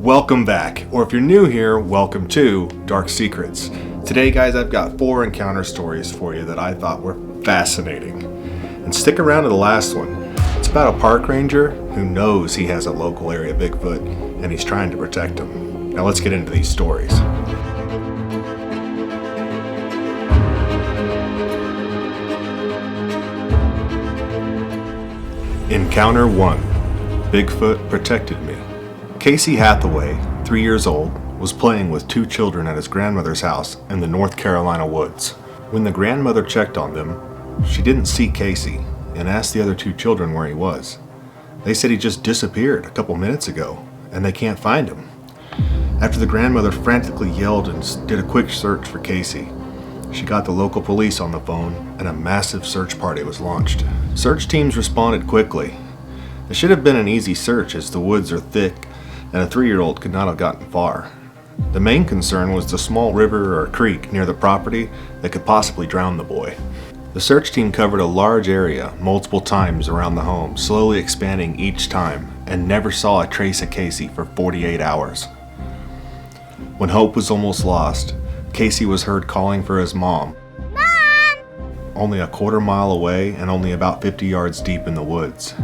Welcome back, or if you're new here, welcome to Dark Secrets. Today, guys, I've got 4 encounter stories for you that I thought were fascinating. And stick around to the last one. It's about a park ranger who knows he has a local area Bigfoot, and he's trying to protect him. Now let's get into these stories. Encounter 1. Bigfoot Protected Me. Casey Hathaway, 3 years old, was playing with 2 children at his grandmother's house in the North Carolina woods. When the grandmother checked on them, she didn't see Casey and asked the other 2 children where he was. They said he just disappeared a couple minutes ago and they can't find him. After the grandmother frantically yelled and did a quick search for Casey, she got the local police on the phone and a massive search party was launched. Search teams responded quickly. It should have been an easy search as the woods are thick and a 3-year-old could not have gotten far. The main concern was the small river or creek near the property that could possibly drown the boy. The search team covered a large area multiple times around the home, slowly expanding each time, and never saw a trace of Casey for 48 hours. When hope was almost lost, Casey was heard calling for his mom. Mom! Only a quarter mile away and only about 50 yards deep in the woods,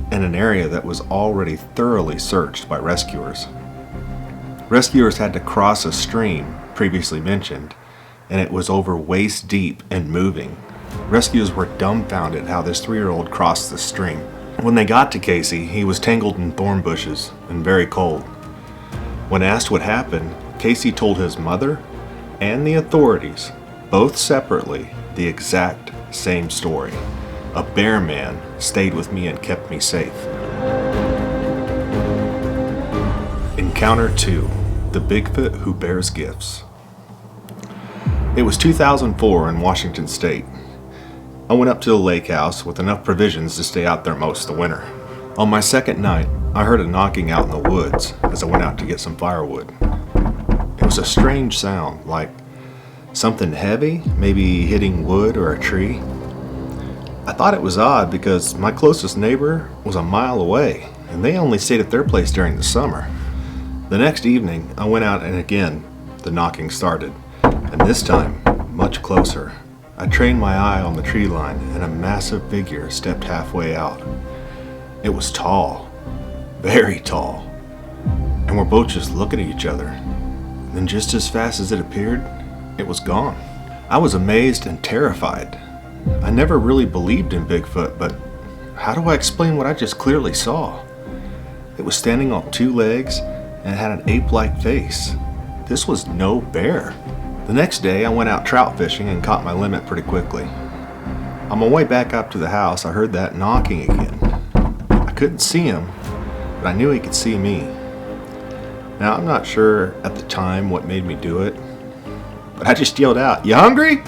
in an area that was already thoroughly searched by rescuers. Rescuers had to cross a stream previously mentioned, and it was over waist deep and moving. Rescuers were dumbfounded how this 3-year-old crossed the stream. When they got to Casey, he was tangled in thorn bushes and very cold. When asked what happened, Casey told his mother and the authorities, both separately, the exact same story. A bear man stayed with me and kept me safe. Encounter 2. The Bigfoot Who Bears Gifts. It was 2004 in Washington State. I went up to the lake house with enough provisions to stay out there most of the winter. On my second night, I heard a knocking out in the woods as I went out to get some firewood. It was a strange sound, like something heavy, maybe hitting wood or a tree. I thought it was odd because my closest neighbor was a mile away and they only stayed at their place during the summer. The next evening, I went out and again, the knocking started, and this time, much closer. I trained my eye on the tree line and a massive figure stepped halfway out. It was tall, very tall, and we're both just looking at each other. And then just as fast as it appeared, it was gone. I was amazed and terrified. I never really believed in Bigfoot, but how do I explain what I just clearly saw? It was standing on 2 legs and it had an ape-like face. This was no bear. The next day I went out trout fishing and caught my limit pretty quickly. On my way back up to the house, I heard that knocking again. I couldn't see him, but I knew he could see me. Now I'm not sure at the time what made me do it, but I just yelled out, "You hungry?"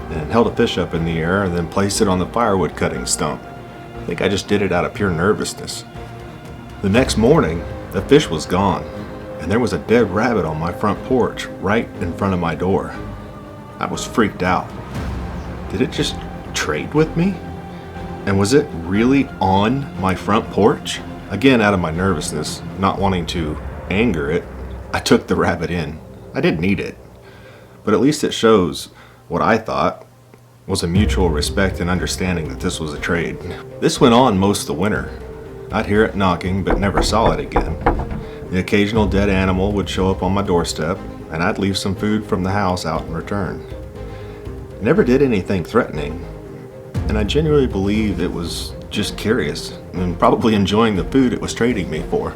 and held a fish up in the air and then placed it on the firewood cutting stump. I think I just did it out of pure nervousness. The next morning, the fish was gone, and there was a dead rabbit on my front porch right in front of my door. I was freaked out. Did it just trade with me? And was it really on my front porch? Again, out of my nervousness, not wanting to anger it, I took the rabbit in. I didn't eat it, but at least it shows what I thought was a mutual respect and understanding that this was a trade. This went on most of the winter. I'd hear it knocking, but never saw it again. The occasional dead animal would show up on my doorstep, and I'd leave some food from the house out in return. It never did anything threatening, and I genuinely believe it was just curious and probably enjoying the food it was trading me for.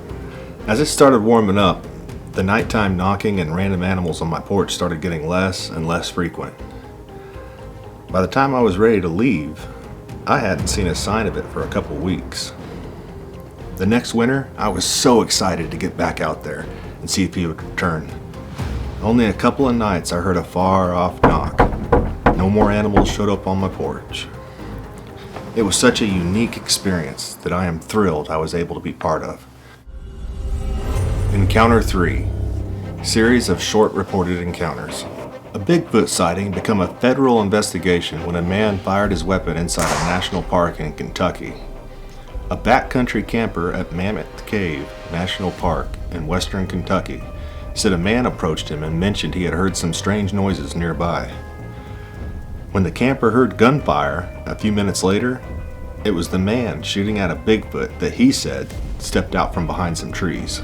As it started warming up, the nighttime knocking and random animals on my porch started getting less and less frequent. By the time I was ready to leave, I hadn't seen a sign of it for a couple weeks. The next winter, I was so excited to get back out there and see if he would return. Only a couple of nights I heard a far-off knock. No more animals showed up on my porch. It was such a unique experience that I am thrilled I was able to be part of. Encounter 3. Series of short reported encounters. A Bigfoot sighting became a federal investigation when a man fired his weapon inside a national park in Kentucky. A backcountry camper at Mammoth Cave National Park in western Kentucky said a man approached him and mentioned he had heard some strange noises nearby. When the camper heard gunfire a few minutes later, it was the man shooting at a Bigfoot that he said stepped out from behind some trees. A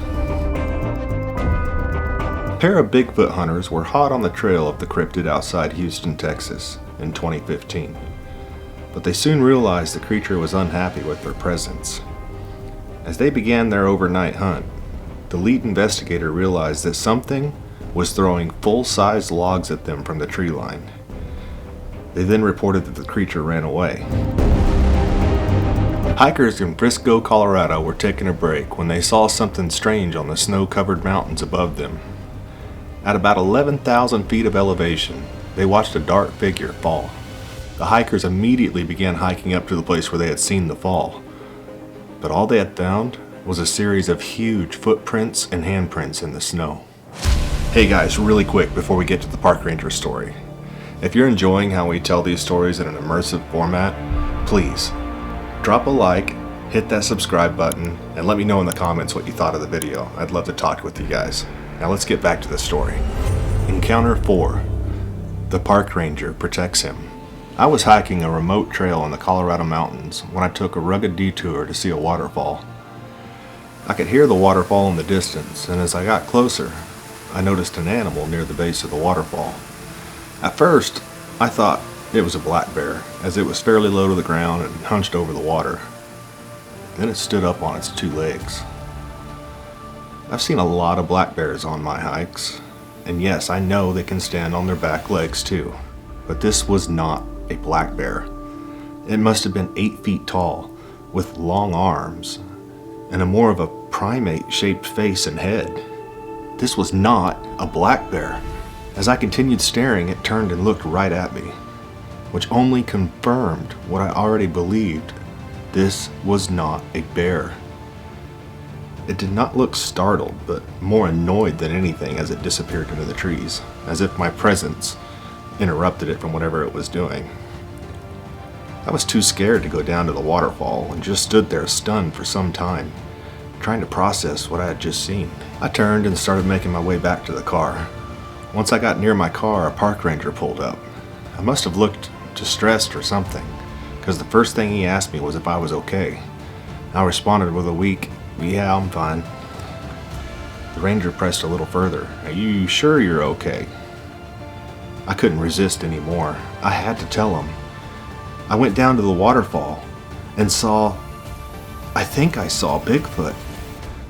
pair of Bigfoot hunters were hot on the trail of the cryptid outside Houston, Texas in 2015, but they soon realized the creature was unhappy with their presence. As they began their overnight hunt, the lead investigator realized that something was throwing full-size logs at them from the tree line. They then reported that the creature ran away. Hikers in Frisco, Colorado were taking a break when they saw something strange on the snow-covered mountains above them. At about 11,000 feet of elevation, they watched a dark figure fall. The hikers immediately began hiking up to the place where they had seen the fall. But all they had found was a series of huge footprints and handprints in the snow. Hey guys, really quick before we get to the park ranger story. If you're enjoying how we tell these stories in an immersive format, please drop a like, hit that subscribe button, and let me know in the comments what you thought of the video. I'd love to talk with you guys. Now let's get back to the story. Encounter 4. The park ranger protects him. I was hiking a remote trail in the Colorado mountains when I took a rugged detour to see a waterfall. I could hear the waterfall in the distance, and as I got closer, I noticed an animal near the base of the waterfall. At first, I thought it was a black bear, as it was fairly low to the ground and hunched over the water. Then it stood up on its two legs. I've seen a lot of black bears on my hikes, and yes, I know they can stand on their back legs too, but this was not a black bear. It must have been 8 feet tall, with long arms, and a more of a primate-shaped face and head. This was not a black bear. As I continued staring, it turned and looked right at me, which only confirmed what I already believed. This was not a bear. It did not look startled, but more annoyed than anything as it disappeared into the trees, as if my presence interrupted it from whatever it was doing. I was too scared to go down to the waterfall and just stood there stunned for some time, trying to process what I had just seen. I turned and started making my way back to the car. Once I got near my car, a park ranger pulled up. I must have looked distressed or something, because the first thing he asked me was if I was okay. I responded with a weak, "Yeah, I'm fine." The ranger pressed a little further. "Are you sure you're okay?" I couldn't resist anymore. I had to tell him. I went down to the waterfall and I think I saw Bigfoot.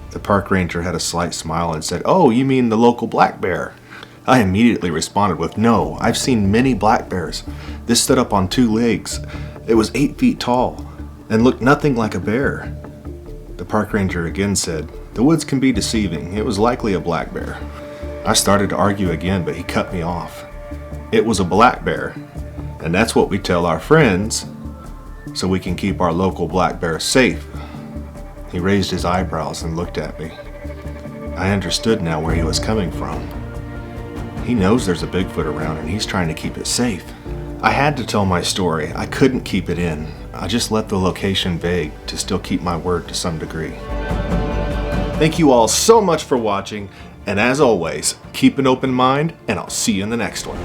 The park ranger had a slight smile and said, "Oh, you mean the local black bear?" I immediately responded with, "No, I've seen many black bears. This stood up on two legs. It was 8 feet tall and looked nothing like a bear." The park ranger again said, "The woods can be deceiving. It was likely a black bear." I started to argue again, but he cut me off. It was a black bear, and that's what we tell our friends so we can keep our local black bear safe. He raised his eyebrows and looked at me. I understood now where he was coming from. He knows there's a Bigfoot around and he's trying to keep it safe. I had to tell my story. I couldn't keep it in. I just left the location vague to still keep my word to some degree. Thank you all so much for watching, and as always, keep an open mind, and I'll see you in the next one.